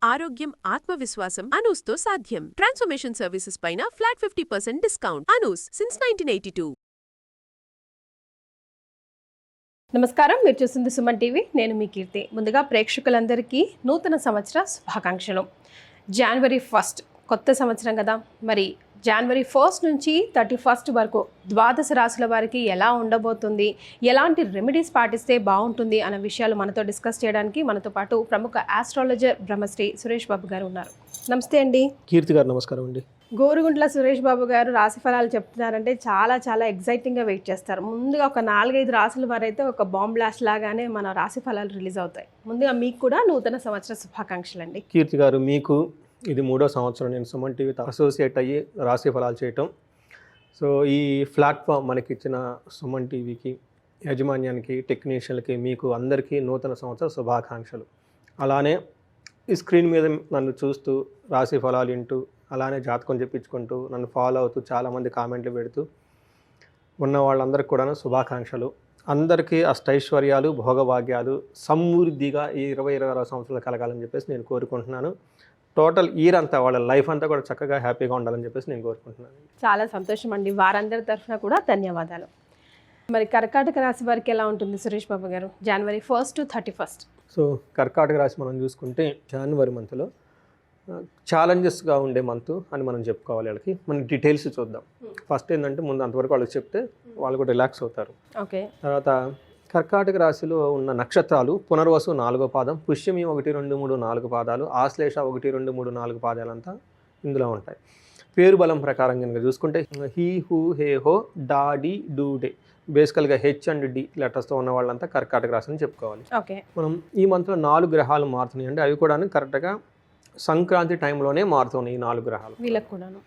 ఆరోగ్యం, ఆత్మవిశ్వాసం అనూస్తో సాధ్యం. ట్రాన్స్ఫర్మేషన్ సర్వీసెస్ పైన ఫ్లాట్ 50% డిస్కౌంట్. అనూస్ సిన్స్ 1982. నమస్కారం, మీరు చూస్తుంది సుమన్ టీవీ. నేను మీ కీర్తి. ముందుగా ప్రేక్షకులందరికీ నూతన సంవత్సర శుభాకాంక్షలు. జనవరి 1 కొత్త సంవత్సరం కదా, మరి జనవరి 1 నుంచి 31 వరకు ద్వాదశ రాశుల వారికి ఎలా ఉండబోతుంది, ఎలాంటి రెమెడీస్ పాటిస్తే బాగుంటుంది అన్న విషయాలు మనతో డిస్కస్ చేయడానికి మనతో పాటు ప్రముఖ ఆస్ట్రాలజర్ బ్రహ్మశ్రీ సురేష్ బాబు గారు ఉన్నారు. నమస్తే అండి. కీర్తి గారు నమస్కారం అండి. గోరుగుంట్ల సురేష్ బాబు గారు రాశి ఫలాలు చెప్తున్నారంటే చాలా ఎగ్జైటింగ్గా వెయిట్ చేస్తారు. ముందుగా ఒక 4-5 రాశుల వారైతే ఒక బాంబ్ బ్లాస్ట్ లాగానే మన రాశి ఫలాలు రిలీజ్ అవుతాయి. ముందుగా మీకు కూడా నూతన సంవత్సర శుభాకాంక్షలు అండి. కీర్తి గారు, మీకు ఇది 3వ సంవత్సరం నేను సుమన్ టీవీతో అసోసియేట్ అయ్యి రాశి ఫలాలు చేయటం. సో ఈ ప్లాట్ఫామ్ మనకి ఇచ్చిన సుమన్ టీవీకి, యాజమాన్యానికి, టెక్నీషియన్లకి, మీకు అందరికీ నూతన సంవత్సర శుభాకాంక్షలు. అలానే ఈ స్క్రీన్ మీద నన్ను చూస్తూ రాశి ఫలాలు వింటూ, అలానే జాతకం చెప్పించుకుంటూ, నన్ను ఫాలో అవుతూ చాలామంది కామెంట్లు పెడుతూ ఉన్న వాళ్ళందరికీ కూడా శుభాకాంక్షలు. అందరికీ అష్టైశ్వర్యాలు, భోగభాగ్యాలు సమృద్ధిగా ఈ 20-26 సంవత్సరాలు కలగాలని చెప్పేసి నేను కోరుకుంటున్నాను. టోటల్ ఇయర్ అంతా, వాళ్ళ లైఫ్ అంతా కూడా చక్కగా హ్యాపీగా ఉండాలని చెప్పేసి నేను కోరుకుంటున్నాను. చాలా సంతోషం అండి. వారందరి తరఫున కూడా ధన్యవాదాలు. మరి కర్కాటక రాశి వారికి ఎలా ఉంటుంది సురేష్ బాబు గారు, జనవరి 1 to 31? సో కర్కాటక రాశి మనం చూసుకుంటే జనవరి మంత్లో ఛాలెంజెస్గా ఉండే మంత్ అని మనం చెప్పుకోవాలి. వాళ్ళకి మనం డీటెయిల్స్ చూద్దాం. ఫస్ట్ ఏంటంటే, ముందు అంతవరకు వాళ్ళకి చెప్తే వాళ్ళు కూడా రిలాక్స్ అవుతారు. ఓకే. తర్వాత కర్కాటక రాశిలో ఉన్న నక్షత్రాలు పునర్వసు 4వ పాదం, పుష్యమి 1, 2, 3, 4 పాదాలు, ఆశ్లేష 1, 2, 3, 4 పాదాలంతా ఇందులో ఉంటాయి. పేరు బలం ప్రకారం కనుక చూసుకుంటే హీ, హూ, హే, హో, డా, డి, డూ, డే, బేసికల్గా హెచ్ అండ్ డి లెటర్స్తో ఉన్న వాళ్ళంతా కర్కాటక రాశి అని చెప్పుకోవాలి. ఓకే. మనం ఈ మంత్లో 4 గ్రహాలు మారుతున్నాయి అంటే అవి కూడా కరెక్ట్గా సంక్రాంతి టైంలోనే మారుతున్నాయి. ఈ 4 గ్రహాలు వీళ్ళకి కూడాను.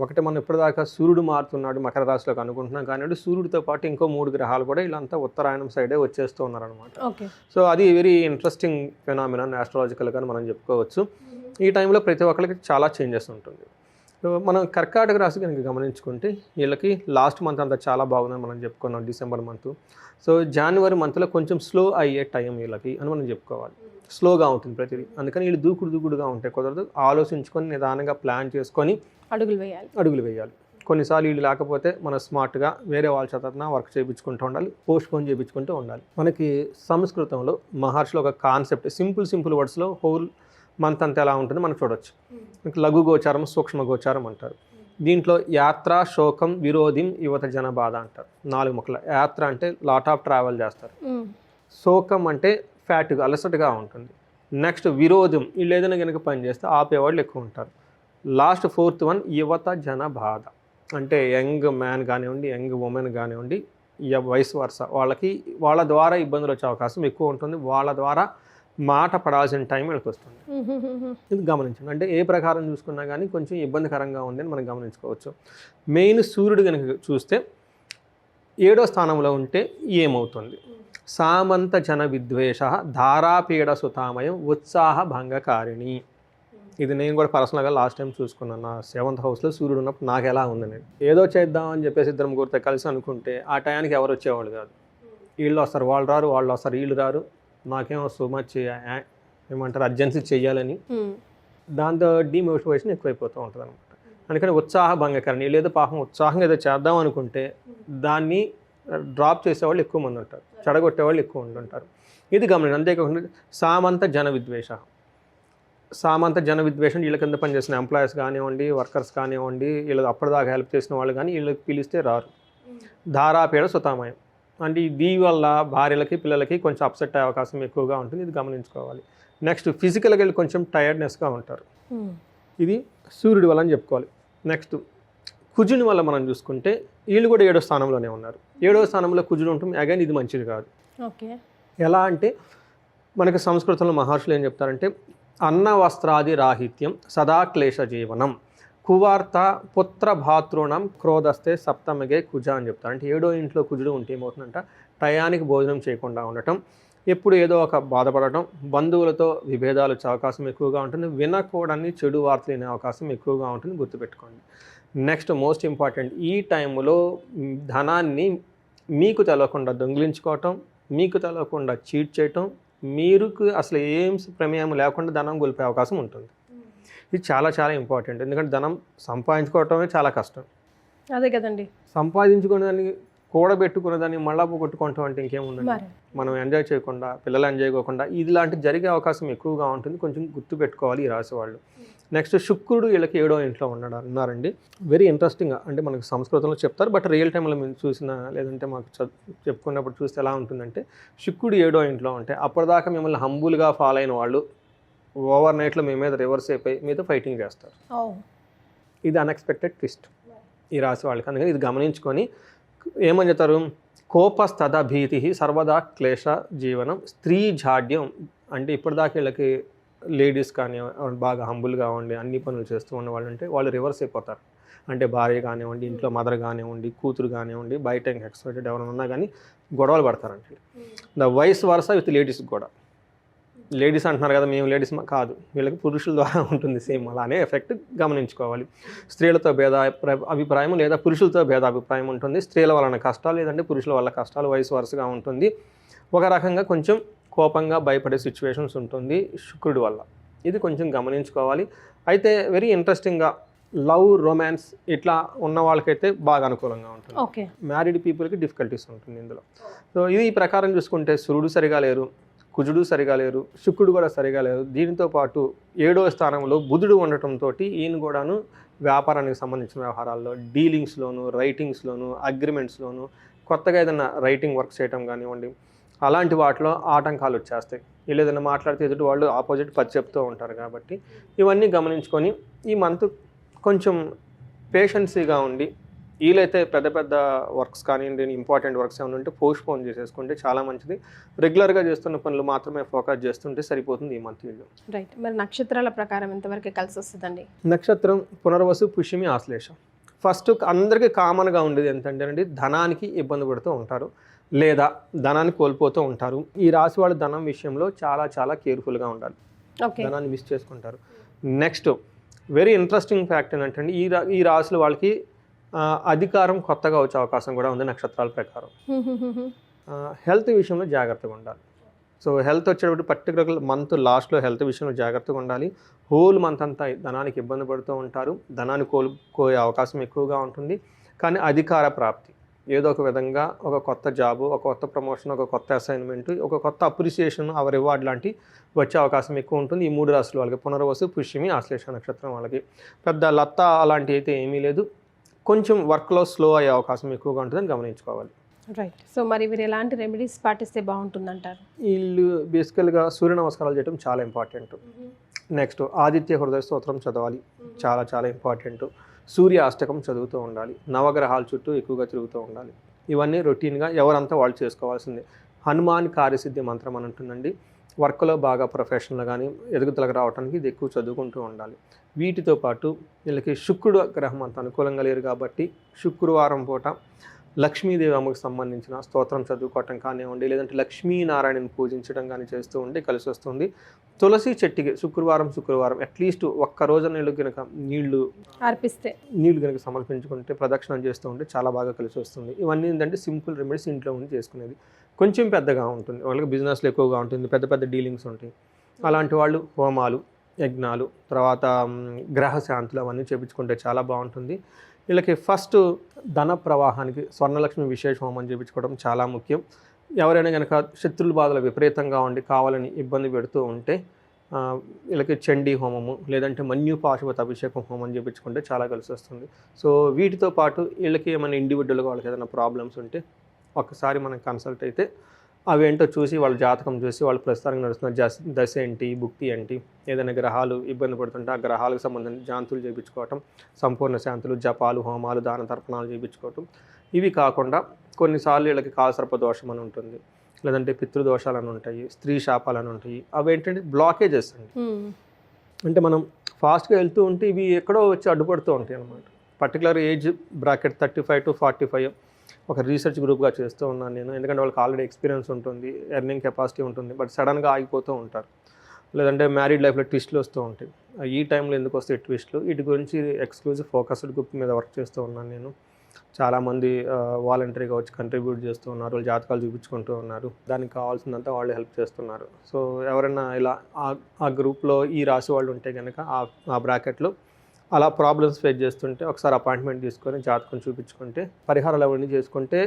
ఒకటి మనం ఇప్పటిదాకా సూర్యుడు మారుతున్నాడు మకర రాశిలోకి అనుకుంటున్నాం, కానీ సూర్యుడితో పాటు ఇంకో 3 గ్రహాలు కూడా ఇలాంతా ఉత్తరాయణం సైడే వచ్చేస్తూ ఉన్నారనమాట. సో అది వెరీ ఇంట్రెస్టింగ్ ఫెనామినన్ ఆస్ట్రాలజికల్గా మనం చెప్పుకోవచ్చు. ఈ టైంలో ప్రతి ఒక్కరికి చాలా చేంజెస్ ఉంటుంది. సో మనం కర్కాటక రాశి కనుక గమనించుకుంటే వీళ్ళకి లాస్ట్ మంత్ అంతా చాలా బాగుందని మనం చెప్పుకున్నాం, డిసెంబర్ మంత్. సో జనవరి మంత్లో కొంచెం స్లో అయ్యే టైం వీళ్ళకి అని మనం చెప్పుకోవాలి. స్లోగా ఉంటుంది ప్రతిదీ. అందుకని వీళ్ళు దూకుడుగా ఉంటాయి. కుదరదు, ఆలోచించుకొని నిదానంగా ప్లాన్ చేసుకొని అడుగులు వేయాలి. కొన్నిసార్లు వీళ్ళు లేకపోతే మనం స్మార్ట్గా వేరే వాళ్ళ చేత వర్క్ చేయించుకుంటూ ఉండాలి, పోస్ట్పోన్ చేయించుకుంటూ ఉండాలి. మనకి సంస్కృతంలో మహర్షిలో ఒక కాన్సెప్ట్ సింపుల్ వర్డ్స్లో హోల్ మంత్ అంతా ఎలా ఉంటుందో మనం చూడొచ్చు. లఘు గోచారం, సూక్ష్మ గోచారం అంటారు. దీంట్లో యాత్ర, శోకం, విరోధిం, యువత జన బాధ అంటారు. 4 ముక్కల. యాత్ర అంటే లాట్ ఆఫ్ ట్రావెల్ చేస్తారు. శోకం అంటే ఫ్యాట్గా, అలసటగా ఉంటుంది. నెక్స్ట్ విరోధం, వీళ్ళు ఏదైనా కనుక పని చేస్తే ఆపేవాళ్ళు ఎక్కువ ఉంటారు. లాస్ట్ 4th వన్ యువత జన బాధ అంటే యంగ్ మ్యాన్ కానివ్వండి, యంగ్ ఉమెన్ కానివ్వండి, వయసు వరుస వాళ్ళ ద్వారా ఇబ్బందులు వచ్చే అవకాశం ఎక్కువ ఉంటుంది. వాళ్ళ ద్వారా మాట పడాల్సిన టైం వీళ్ళకి వస్తుంది. ఇది గమనించండి. అంటే ఏ ప్రకారం చూసుకున్నా కానీ కొంచెం ఇబ్బందికరంగా ఉంది అని మనం గమనించుకోవచ్చు. మెయిన్ సూర్యుడు కనుక చూస్తే 7వ స్థానంలో ఉంటే ఏమవుతుంది? సామంత జన విద్వేష, ధారాపీడ సుతామయం, ఉత్సాహ భంగకారిణి. ఇది నేను కూడా పర్సనల్గా లాస్ట్ టైం చూసుకున్నాను. నా 7th హౌస్లో సూర్యుడు ఉన్నప్పుడు నాకు ఎలా ఉందని. ఏదో చేద్దామని చెప్పేసి 2 ముగ్గురితో కలిసి అనుకుంటే ఆ టయానికి ఎవరు వచ్చేవాళ్ళు కాదు. వీళ్ళు వస్తారు, వాళ్ళు రారు, వాళ్ళు వస్తారు, వీళ్ళు రారు. నాకేమో సో మచ్ ఏమంటారు అర్జెన్సీ చేయాలని, దాంతో డిమోటివేషన్ ఎక్కువైపోతూ ఉంటుంది అనమాట. అందుకని ఉత్సాహ భంగకారిణి. లేదా పాపం ఉత్సాహంగా ఏదో చేద్దాం అనుకుంటే దాన్ని డ్రాప్ చేసేవాళ్ళు ఎక్కువ మంది ఉంటారు, చెడగొట్టేవాళ్ళు ఎక్కువ మంది ఉంటారు. ఇది గమనించండి. అంతేకాకుండా సామంత జన విద్వేషం వీళ్ళ కింద పనిచేసిన ఎంప్లాయీస్ కానివ్వండి, వర్కర్స్ కానివ్వండి, వీళ్ళు అప్పటిదాకా హెల్ప్ చేసిన వాళ్ళు కానీ వీళ్ళకి పిలిస్తే రారు. ధారాపీడ సుతామయం అంటే దీనివల్ల భార్యలకి, పిల్లలకి కొంచెం అప్సెట్ అయ్యే అవకాశం ఎక్కువగా ఉంటుంది. ఇది గమనించుకోవాలి. నెక్స్ట్ ఫిజికల్గా వీళ్ళు కొంచెం టైర్డ్నెస్గా ఉంటారు. ఇది సూర్యుడి వల్ల అని చెప్పుకోవాలి. నెక్స్ట్ కుజుని వల్ల మనం చూసుకుంటే వీళ్ళు కూడా 7వ స్థానంలోనే ఉన్నారు. 7వ స్థానంలో కుజుడు ఉంటుంది. అగైన్ ఇది మంచిది కాదు. ఓకే. ఎలా అంటే మనకి సంస్కృతంలో మహర్షులు ఏం చెప్తారంటే, అన్న వస్త్రాది రాహిత్యం, సదా క్లేశ జీవనం, కువార్త పుత్ర భాతృణం క్రోధస్తే సప్తమగే కుజ అని చెప్తారు. అంటే 7వ ఇంట్లో కుజుడు ఉంటే ఏమవుతుందంట, టయానికి భోజనం చేయకుండా ఉండటం, ఎప్పుడు ఏదో ఒక బాధపడటం, బంధువులతో విభేదాలు వచ్చే అవకాశం ఎక్కువగా ఉంటుంది, వినకూడని చెడు వార్తలు వినే అవకాశం ఎక్కువగా ఉంటుంది. గుర్తుపెట్టుకోండి. నెక్స్ట్ మోస్ట్ ఇంపార్టెంట్, ఈ టైంలో ధనాన్ని మీకు తెలవకుండా దొంగిలించుకోవటం, మీకు తెలవకుండా చీట్ చేయటం, మీరు అసలు ఏం ప్రమేయం లేకుండా ధనం కోల్పోయే అవకాశం ఉంటుంది. ఇది చాలా చాలా ఇంపార్టెంట్. ఎందుకంటే ధనం సంపాదించుకోవటమే చాలా కష్టం. అదే కదండి. సంపాదించుకునే దాన్ని కూడబెట్టుకునే దాన్ని మళ్ళా పోగొట్టుకుంటాం అంటే ఇంకేముందండి. మనం ఎంజాయ్ చేయకుండా, పిల్లలు ఎంజాయ్ చేయకుండా ఇలాంటివి జరిగే అవకాశం ఎక్కువగా ఉంటుంది. కొంచెం గుర్తుపెట్టుకోవాలి ఈ రాశి వాళ్ళు. నెక్స్ట్ శుక్రుడు వీళ్ళకి 7వ ఇంట్లో ఉన్నారండి. Very interesting. అంటే మనకు సంస్కృతంలో చెప్తారు, బట్ రియల్ టైంలో మేము చూసిన లేదంటే మాకు చెప్పుకున్నప్పుడు చూస్తే ఎలా ఉంటుందంటే, శుక్రుడు 7వ ఇంట్లో ఉంటే అప్పటిదాకా మిమ్మల్ని హంబుల్గా ఫాలో అయిన వాళ్ళు ఓవర్ నైట్లో మీ మీద రివర్స్ అయిపోయి మీతో ఫైటింగ్ చేస్తారు. ఇది అన్ఎక్స్పెక్టెడ్ ట్విస్ట్ ఈ రాశి వాళ్ళకి. అందుకని ఇది గమనించుకొని ఏమని చెప్తారు, కోపస్తథ భీతి సర్వదా క్లేశ జీవనం స్త్రీ జాడ్యం. అంటే ఇప్పటిదాకా వీళ్ళకి లేడీస్ కానీ బాగా హంబుల్గా ఉండి అన్ని పనులు చేస్తూ ఉన్న వాళ్ళు ఉంటే వాళ్ళు రివర్స్ అయిపోతారు. అంటే భార్య కానివ్వండి, ఇంట్లో మదర్ కానివ్వండి, కూతురు కానివ్వండి, బయట ఎక్స్పెక్టెడ్ ఎవరైనా ఉన్నా కానీ గొడవలు పడతారంటే. The vice versa with ladies కూడా. లేడీస్ అంటున్నారు కదా మేము లేడీస్ కాదు, వీళ్ళకి పురుషుల ద్వారా ఉంటుంది సేమ్. అలానే ఎఫెక్ట్ గమనించుకోవాలి. స్త్రీలతో అభిప్రాయం లేదా పురుషులతో భేదాభిప్రాయం ఉంటుంది. స్త్రీల వలన కష్టాలు లేదంటే పురుషుల వల్ల కష్టాలు వైస్ వర్సగా ఉంటుంది. ఒక రకంగా కొంచెం కోపంగా భయపడే సిచ్యువేషన్స్ ఉంటుంది శుక్రుడి వల్ల. ఇది కొంచెం గమనించుకోవాలి. అయితే వెరీ ఇంట్రెస్టింగ్గా లవ్, రొమాన్స్ ఇట్లా ఉన్న వాళ్ళకైతే బాగా అనుకూలంగా ఉంటుంది. మ్యారీడ్ పీపుల్కి డిఫికల్టీస్ ఉంటుంది ఇందులో. సో ఇది ఈ ప్రకారం చూసుకుంటే సూర్యుడు సరిగా లేరు, కుజుడు సరిగా లేరు, శుక్రుడు కూడా సరిగా లేరు. దీనితో పాటు 7వ స్థానంలో బుధుడు ఉండటంతో ఈయన కూడాను వ్యాపారానికి సంబంధించిన వ్యవహారాల్లో, డీలింగ్స్లోను, రైటింగ్స్లోను, అగ్రిమెంట్స్లోను, కొత్తగా ఏదైనా రైటింగ్ వర్క్ చేయడం కానివ్వండి, అలాంటి వాటిలో ఆటంకాలు వచ్చేస్తాయి. వీళ్ళు ఏదైనా మాట్లాడితే ఎదుటి వాళ్ళు ఆపోజిట్ పచ్చి చెప్తూ ఉంటారు. కాబట్టి ఇవన్నీ గమనించుకొని ఈ మంత్ కొంచెం పేషెన్సీగా ఉండి, వీలైతే పెద్ద పెద్ద వర్క్స్ కానివ్వండి, ఇంపార్టెంట్ వర్క్స్ ఏమైనా ఉంటే పోస్ట్పోన్ చేసేసుకుంటే చాలా మంచిది. రెగ్యులర్గా చేస్తున్న పనులు మాత్రమే ఫోకస్ చేస్తుంటే సరిపోతుంది ఈ మంత్ వీళ్ళు. రైట్. మరి నక్షత్రాల ప్రకారం ఎంతవరకు కలిసి వస్తుందండి? నక్షత్రం పునర్వసు, పుష్యమి, ఆశ్లేష. ఫస్ట్ అందరికీ కామన్గా ఉండేది ఏంటంటే ధనానికి ఇబ్బంది పడుతూ ఉంటారు లేదా ధనాన్ని కోల్పోతూ ఉంటారు. ఈ రాశి వాళ్ళు ధనం విషయంలో చాలా చాలా కేర్ఫుల్గా ఉండాలి. ధనాన్ని మిస్ చేసుకుంటారు. నెక్స్ట్ వెరీ ఇంట్రెస్టింగ్ ఫ్యాక్ట్ ఏంటంటే ఈ రాశుల వాళ్ళకి అధికారం కొత్తగా వచ్చే అవకాశం కూడా ఉంది నక్షత్రాల ప్రకారం. హెల్త్ విషయంలో జాగ్రత్తగా ఉండాలి. సో హెల్త్ వచ్చేటప్పుడు పర్టికులర్ మంత్ లాస్ట్లో హెల్త్ విషయంలో జాగ్రత్తగా ఉండాలి. హోల్ మంత్ అంతా ధనానికి ఇబ్బంది పడుతూ ఉంటారు. ధనాన్ని కోల్పోయే అవకాశం ఎక్కువగా ఉంటుంది. కానీ అధికార ప్రాప్తి ఏదో ఒక విధంగా, ఒక కొత్త జాబు, ఒక కొత్త ప్రమోషన్, ఒక కొత్త అసైన్మెంట్, ఒక కొత్త అప్రిసియేషన్, ఆ రివార్డ్ లాంటి వచ్చే అవకాశం ఎక్కువ ఉంటుంది ఈ 3 రాశుల వాళ్ళకి. పునర్వసు, పుష్యమి, ఆశ్లేష నక్షత్రం వాళ్ళకి పెద్ద లత్త అలాంటివి అయితే ఏమీ లేదు. కొంచెం వర్క్లో స్లో అయ్యే అవకాశం ఎక్కువగా ఉంటుందని గమనించుకోవాలి. రైట్. సో మరి వీరు ఎలాంటి రెమెడీస్ పాటిస్తే బాగుంటుందంటారు? వీళ్ళు బేసికల్గా సూర్య నమస్కారాలు చేయడం చాలా ఇంపార్టెంట్. నెక్స్ట్ ఆదిత్య హృదయ స్తోత్రం చదవాలి, చాలా చాలా ఇంపార్టెంట్. సూర్య అష్టకం చదువుతూ ఉండాలి. నవగ్రహాల చుట్టూ ఎక్కువగా తిరుగుతూ ఉండాలి. ఇవన్నీ రొటీన్గా ఎవరంతా వాళ్ళు చేసుకోవాల్సిందే. హనుమాన్ కార్యసిద్ధి మంత్రం అని ఉంటుందండి. వర్క్లో బాగా ప్రొఫెషనల్ కానీ ఎదుగుదలకు రావడానికి ఇది ఎక్కువ చదువుకుంటూ ఉండాలి. వీటితో పాటు వీళ్ళకి శుక్రుడు గ్రహం అంత అనుకూలంగా లేరు కాబట్టి శుక్రవారం పూట లక్ష్మీదేవి అమ్మకు సంబంధించిన స్తోత్రం చదువుకోవటం కానివ్వండి, లేదంటే లక్ష్మీనారాయణని పూజించడం కానీ చేస్తూ ఉంటే కలిసి వస్తుంది. తులసి చెట్టుకి శుక్రవారం అట్లీస్ట్ ఒక్క రోజు నీళ్లు కనుక సమర్పించుకుంటే, ప్రదక్షిణం చేస్తూ ఉంటే చాలా బాగా కలిసి వస్తుంది. ఇవన్నీ ఏంటంటే సింపుల్ రెమెడీస్ ఇంట్లో ఉండి చేసుకునేది. కొంచెం పెద్దగా ఉంటుంది, వాళ్ళకి బిజినెస్లు ఎక్కువగా ఉంటుంది, పెద్ద పెద్ద డీలింగ్స్ ఉంటాయి. అలాంటి వాళ్ళు హోమాలు, యజ్ఞాలు, తర్వాత గ్రహ శాంతులు అవన్నీ చేయించుకుంటే చాలా బాగుంటుంది. వీళ్ళకి ఫస్ట్ ధన ప్రవాహానికి స్వర్ణలక్ష్మి విశేష హోమం చేయించుకోవడం చాలా ముఖ్యం. ఎవరైనా కనుక శత్రుల బాధలు విపరీతంగా ఉండి కావాలని ఇబ్బంది పెడుతూ ఉంటే వీళ్ళకి చండీ హోమము లేదంటే మన్యుపాశుపత అభిషేకం హోమం చేయించుకుంటే చాలా కలిసి వస్తుంది. సో వీటితో పాటు వీళ్ళకి ఏమైనా ఇండివిజువల్గా వాళ్ళకి ఏదైనా ప్రాబ్లమ్స్ ఉంటే ఒకసారి మనం కన్సల్ట్ అయితే అవేంటో చూసి వాళ్ళ జాతకం చూసి వాళ్ళు ప్రస్తుతానికి నడుస్తున్న దశ ఏంటి, భుక్తి ఏంటి, ఏదైనా గ్రహాలు ఇబ్బంది పడుతుంటే ఆ గ్రహాలకు సంబంధించిన శాంతులు చేయించుకోవటం, సంపూర్ణ శాంతులు, జపాలు, హోమాలు, దాన తర్పణాలు చేయించుకోవటం. ఇవి కాకుండా కొన్నిసార్లు వీళ్ళకి కాలసర్ప దోషం అని ఉంటుంది, లేదంటే పితృదోషాలని ఉంటాయి, స్త్రీ శాపాలని ఉంటాయి. అవి ఏంటంటే బ్లాకేజెస్ అండి. అంటే మనం ఫాస్ట్గా వెళ్తూ ఉంటే ఇవి ఎక్కడో వచ్చి అడ్డుపడుతూ ఉంటాయి అన్నమాట. పర్టికులర్ ఏజ్ బ్రాకెట్ 35 to 45 ఒక రీసెర్చ్ గ్రూప్గా చేస్తూ ఉన్నాను నేను. ఎందుకంటే వాళ్ళకి ఆల్రెడీ ఎక్స్పీరియన్స్ ఉంటుంది, ఎర్నింగ్ కెపాసిటీ ఉంటుంది, బట్ సడన్గా ఆగిపోతూ ఉంటారు. లేదంటే మ్యారీడ్ లైఫ్లో ట్విస్ట్లు వస్తూ ఉంటాయి. ఈ టైంలో ఎందుకు వస్తాయి ట్విస్ట్లు, వీటి గురించి ఎక్స్క్లూజివ్ ఫోకస్డ్ గ్రూప్ మీద వర్క్ చేస్తూ ఉన్నాను నేను. చాలామంది వాలంటరీగా వచ్చి కంట్రిబ్యూట్ చేస్తూ ఉన్నారు, వాళ్ళు జాతకాలు చూపించుకుంటూ ఉన్నారు, దానికి కావాల్సిందంతా వాళ్ళు హెల్ప్ చేస్తున్నారు. సో ఎవరైనా ఇలా ఆ గ్రూప్లో ఈ రాశి వాళ్ళు ఉంటే కనుక ఆ బ్రాకెట్లో అలా ప్రాబ్లమ్స్ ఫేస్ చేస్తుంటే ఒకసారి అపాయింట్మెంట్ తీసుకొని జాతకం చూపించుకుంటే పరిహారాలు అవన్నీ చేసుకుంటే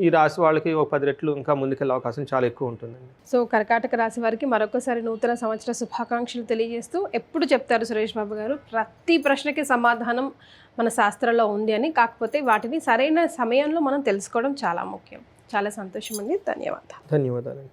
ఈ రాశి వాళ్ళకి ఒక 10 రెట్లు ఇంకా ముందుకెళ్ళే అవకాశం చాలా ఎక్కువ ఉంటుందండి. సో కర్కాటక రాశి వారికి మరొకసారి నూతన సంవత్సర శుభాకాంక్షలు తెలియజేస్తూ ఎప్పుడు చెప్తారు సురేష్ బాబు గారు, ప్రతి ప్రశ్నకి సమాధానం మన శాస్త్రంలో ఉంది అని, కాకపోతే వాటిని సరైన సమయంలో మనం తెలుసుకోవడం చాలా ముఖ్యం. చాలా సంతోషం అండి, ధన్యవాదాలు. ధన్యవాదాలు.